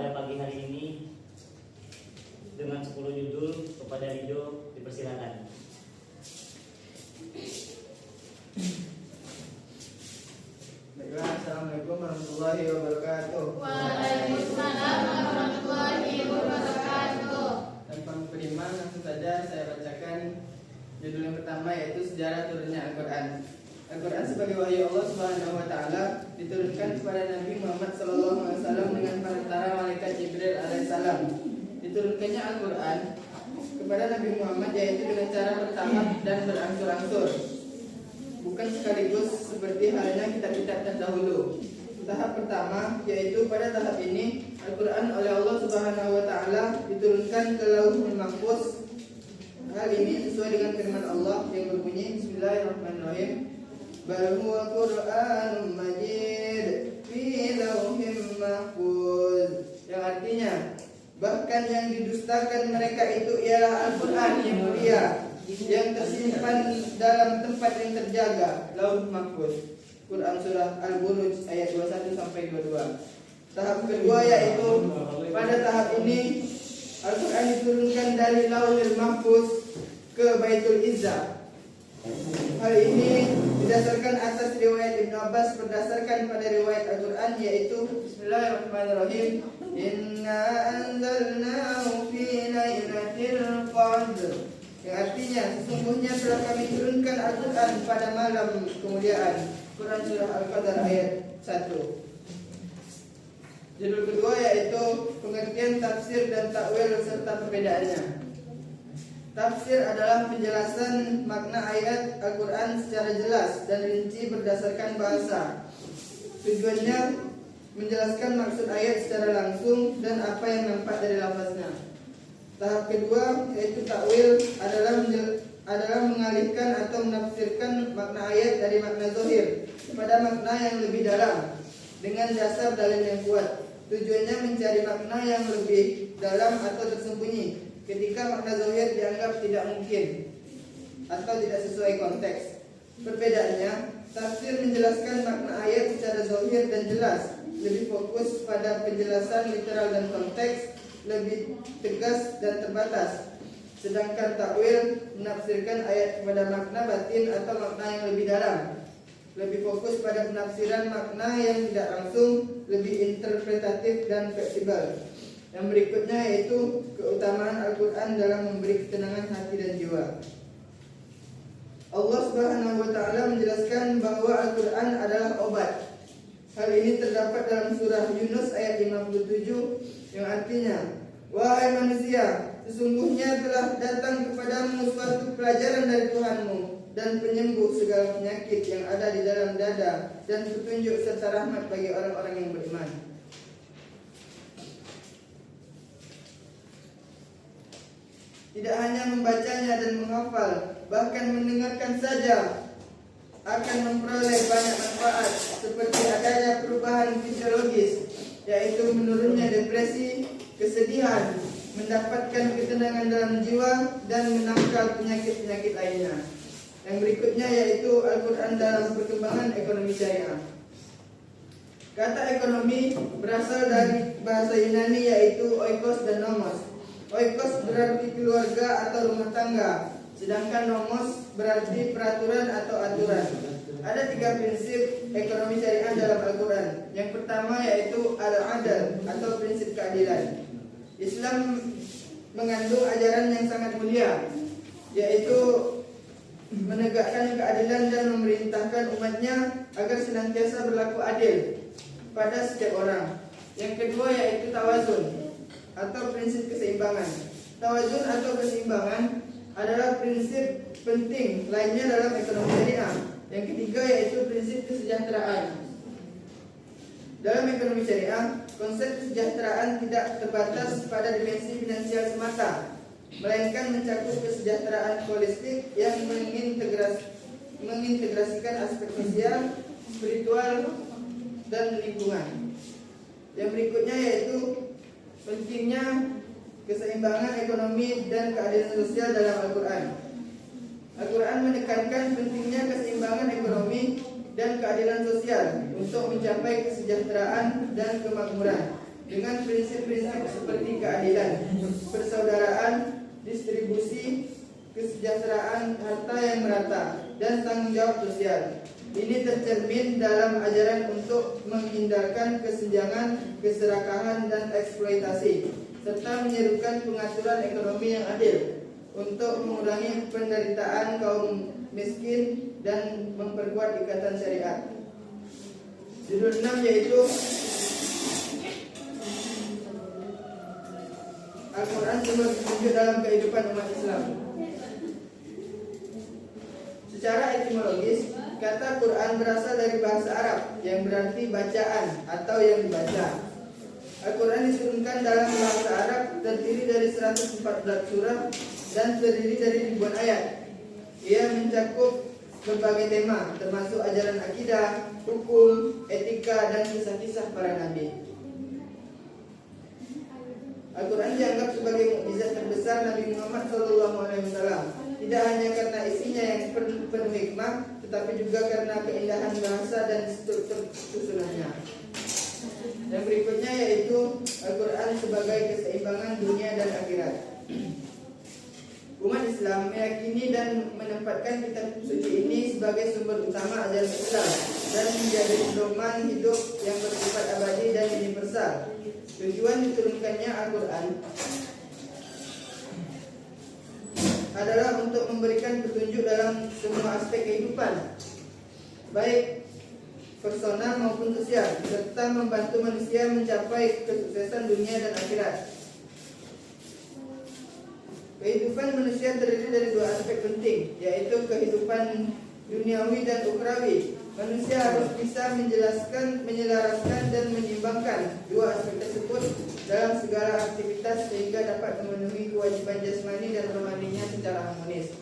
pada pagi hari ini dengan 10 judul. Kepada Rido dipersilakan. Baiklah, assalamualaikum warahmatullahi wabarakatuh. Waalaikumsalam warahmatullahi wabarakatuh. Tanpa mukadimah, langsung saja saya bacakan judul yang pertama, yaitu sejarah turunnya Al-Quran. Al-Quran sebagai wahyu Allah Subhanahu wa Ta'ala diturunkan kepada Nabi Muhammad SAW dengan perantara malaikat Jibril alaihissalam. Diturunkannya Al-Quran kepada Nabi Muhammad yaitu dengan cara bertahap dan berangsur-angsur, bukan sekaligus seperti halnya kitab-kitab terdahulu. Tahap pertama, yaitu pada tahap ini Al-Quran oleh Allah Subhanahu wa Ta'ala diturunkan ke Lauhul Mahfuz. Hal ini sesuai dengan firman Allah yang berbunyi, Bismillahirrahmanirrahim, Bal huwa Qur'anun Majid fi lauhim mahfuz, yang artinya bahkan yang didustakan mereka itu ialah Al-Quran yang mulia yang tersimpan dalam tempat yang terjaga, Lauh Mahfuz. Quran surah Al-Buruj ayat 21 sampai 22. Tahap kedua, yaitu pada tahap ini Al-Quran diturunkan dari Lauhul Mahfuz ke Baitul Izzah. Hal ini didasarkan atas riwayat Ibnu Abbas berdasarkan pada riwayat Al-Quran, yaitu Bismillahirrahmanirrahim, Inna anzalnahu fi lailatul qadr, yang artinya sesungguhnya telah kami turunkan Al-Quran pada malam kemuliaan. Quran surah Al-Qadar ayat 1. Judul kedua yaitu pengertian tafsir dan takwil serta perbedaannya. Tafsir adalah penjelasan makna ayat Al-Quran secara jelas dan rinci berdasarkan bahasa. Tujuannya menjelaskan maksud ayat secara langsung dan apa yang nampak dari lafaznya. Tahap kedua yaitu takwil adalah mengalihkan atau menafsirkan makna ayat dari makna zahir kepada makna yang lebih dalam dengan dasar dalil yang kuat. Tujuannya mencari makna yang lebih dalam atau tersembunyi ketika makna zahir dianggap tidak mungkin atau tidak sesuai konteks. Perbedaannya, tafsir menjelaskan makna ayat secara zahir dan jelas, lebih fokus pada penjelasan literal dan konteks, lebih tegas dan terbatas. Sedangkan takwil menafsirkan ayat kepada makna batin atau makna yang lebih dalam, lebih fokus pada penafsiran makna yang tidak langsung, lebih interpretatif dan fleksibel. Yang berikutnya yaitu keutamaan Al-Quran dalam memberi ketenangan hati dan jiwa. Allah Subhanahu wa Ta'ala menjelaskan bahwa Al-Quran adalah obat. Hal ini terdapat dalam surah Yunus ayat 57 yang artinya, wahai manusia, sesungguhnya telah datang kepadamu suatu pelajaran dari Tuhanmu dan penyembuh segala penyakit yang ada di dalam dada dan petunjuk serta rahmat bagi orang-orang yang beriman. Tidak hanya membacanya dan menghafal, bahkan mendengarkan saja akan memperoleh banyak manfaat, seperti adanya perubahan fisiologis, yaitu menurunnya depresi, kesedihan, mendapatkan ketenangan dalam jiwa, dan menangkal penyakit-penyakit lainnya. Yang berikutnya yaitu Al-Quran dalam perkembangan ekonomi syariah. Kata ekonomi berasal dari bahasa Yunani yaitu oikos dan nomos. Oikos berarti keluarga atau rumah tangga, sedangkan nomos berarti peraturan atau aturan. Ada 3 prinsip ekonomi syariah dalam Al-Quran. Yang pertama yaitu al-adal atau prinsip keadilan. Islam mengandung ajaran yang sangat mulia, yaitu menegakkan keadilan dan memerintahkan umatnya agar senantiasa berlaku adil pada setiap orang. Yang kedua yaitu tawazun atau prinsip keseimbangan. Tawazun atau keseimbangan adalah prinsip penting lainnya dalam ekonomi syariah. Yang ketiga yaitu prinsip kesejahteraan. Dalam ekonomi syariah, konsep kesejahteraan tidak terbatas pada dimensi finansial semata, melainkan mencakup kesejahteraan holistik yang mengintegrasikan aspek sosial, spiritual, dan lingkungan. Yang berikutnya yaitu pentingnya keseimbangan ekonomi dan keadilan sosial dalam Al-Quran. Al-Quran menekankan pentingnya keseimbangan ekonomi dan keadilan sosial untuk mencapai kesejahteraan dan kemakmuran. dengan prinsip-prinsip seperti keadilan, persaudaraan, distribusi, kesejahteraan harta yang merata, dan tanggung jawab sosial. Ini tercermin dalam ajaran untuk menghindarkan kesenjangan, keserakahan, dan eksploitasi, serta menyerukan pengaturan ekonomi yang adil untuk mengurangi penderitaan kaum miskin dan memperkuat ikatan syariat. Judul 6 yaitu Al-Quran sumber petunjuk dalam kehidupan umat Islam. Secara etimologis, kata Quran berasal dari bahasa Arab yang berarti bacaan atau yang dibaca. Al-Quran diturunkan dalam bahasa Arab, terdiri dari 114 surah dan terdiri dari ribuan ayat. Ia mencakup berbagai tema, termasuk ajaran akidah, hukum, etika, dan kisah-kisah para nabi. Al-Quran dianggap sebagai mukjizat terbesar Nabi Muhammad SAW. Tidak hanya karena isinya yang penuh hikmah, tetapi juga karena keindahan bahasa dan struktur susunannya. Yang berikutnya yaitu Al-Quran sebagai keseimbangan dunia dan akhirat. Umat Islam meyakini dan menempatkan kitab suci ini sebagai sumber utama ajaran Islam dan menjadi pedoman hidup yang bersifat abadi dan universal. Tujuan diturunkannya Al-Quran adalah untuk memberikan petunjuk dalam semua aspek kehidupan, baik personal maupun sosial, serta membantu manusia mencapai kesuksesan dunia dan akhirat. Kehidupan manusia terdiri dari dua aspek penting, yaitu kehidupan duniawi dan ukhrawi. Manusia harus bisa menyelaraskan dan menyeimbangkan dua aspek tersebut dalam segala aktivitas sehingga dapat memenuhi kewajiban jasmani dan rohaninya secara harmonis.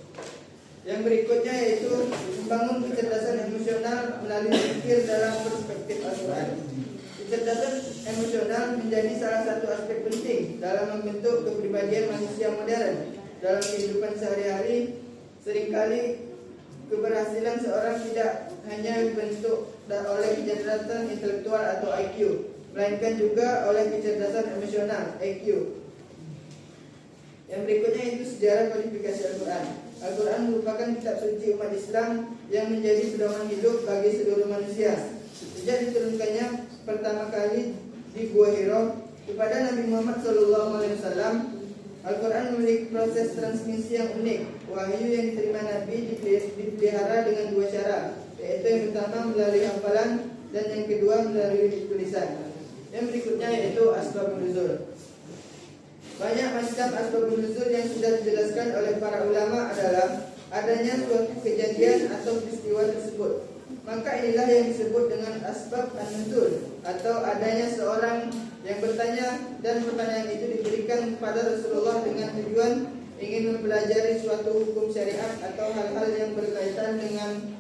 Yang berikutnya yaitu membangun kecerdasan emosional melalui pikir dalam perspektif Al-Quran. Kecerdasan emosional menjadi salah satu aspek penting dalam membentuk kepribadian manusia modern. Dalam kehidupan sehari-hari, seringkali keberhasilan seorang tidak hanya dibentuk oleh kecerdasan intelektual atau IQ, melainkan juga oleh kecerdasan emosional (EQ). Yang berikutnya itu sejarah kualifikasi Al-Quran. Al-Quran merupakan kitab suci umat Islam yang menjadi pedoman hidup bagi seluruh manusia. Sejak diturunkannya pertama kali di Gua Hiro kepada Nabi Muhammad SAW, Al-Quran memiliki proses transmisi yang unik. Wahyu yang diterima Nabi dipelihara dengan dua cara, yaitu yang pertama melalui hafalan dan yang kedua melalui tulisan. Yang berikutnya yaitu asbabun nuzul. Banyak macam asbabun nuzul yang sudah dijelaskan oleh para ulama adalah adanya suatu kejadian atau peristiwa tersebut. Maka inilah yang disebut dengan asbab an-nuzul, atau adanya seorang yang bertanya dan pertanyaan itu diberikan kepada Rasulullah dengan tujuan ingin mempelajari suatu hukum syariat atau hal-hal yang berkaitan dengan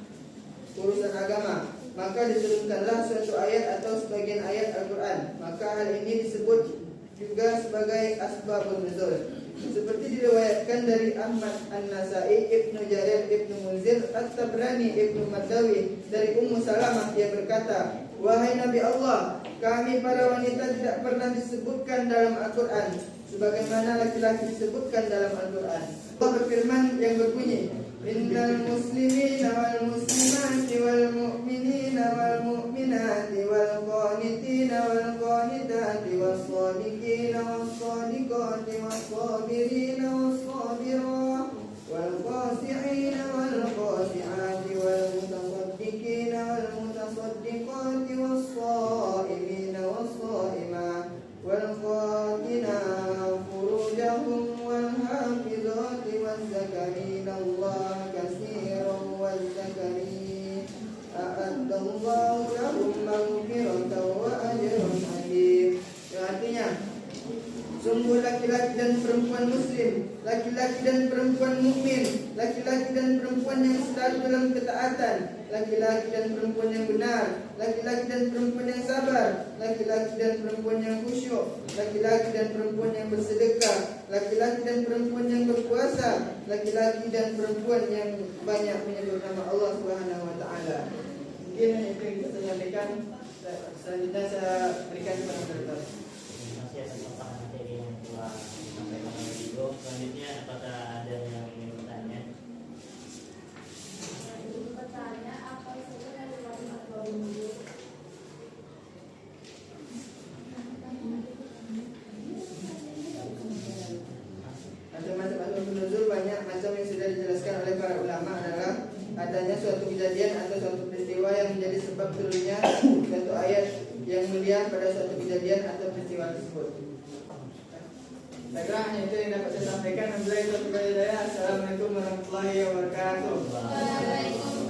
urusan agama. Maka diturunkanlah suatu ayat atau sebagian ayat Al-Quran. Maka hal ini disebut juga sebagai asbabun nuzul. Seperti diriwayatkan dari Ahmad An-Nasai, Ibnu Jarir, Ibnu Munzir, At-Tabrani, Ibnu Madawi dari Ummu Salamah, dia berkata, "Wahai Nabi Allah, kami para wanita tidak pernah disebutkan dalam Al-Quran sebagaimana laki-laki disebutkan dalam Al-Quran." Allah berfirman yang berbunyi, "Innal muslimina wal muslimati wal mu'minina wal mu'minati wal qanitina wal qanitati was shadiqina was shadiqati was sabirina was sabirat wal khashi'ina wal khashi'ati wal mutasaddiqina wal mutasaddiqati was sha'imina was sha'imat wal qatina furujahum wal hafizati was zakarina Allah katsiran wal zakarin a'addallahu lahum maghfiratan wa ajran 'azim." Yang artinya, sungguh laki-laki dan perempuan muslim, laki-laki dan perempuan mukmin, laki-laki dan perempuan yang selalu dalam ketaatan, laki-laki dan perempuan yang benar, laki-laki dan perempuan yang sabar, laki-laki dan perempuan yang khusyuk, laki-laki dan perempuan yang bersedekah, laki-laki dan perempuan yang berpuasa, laki-laki dan perempuan yang banyak menyebut nama Allah Subhanahu wa taala. Mungkin itu yang bisa saya sampaikan. Selanjutnya saya berikan kepada Dr. nuzul banyak macam yang sudah dijelaskan oleh para ulama adalah adanya suatu kejadian atau suatu peristiwa yang menjadi sebab turunnya suatu ayat yang mulia pada suatu kejadian atau peristiwa tersebut. Saya kira hanya itu yang dapat saya sampaikan. Assalamualaikum warahmatullahi wabarakatuh. Waalaikumsalam.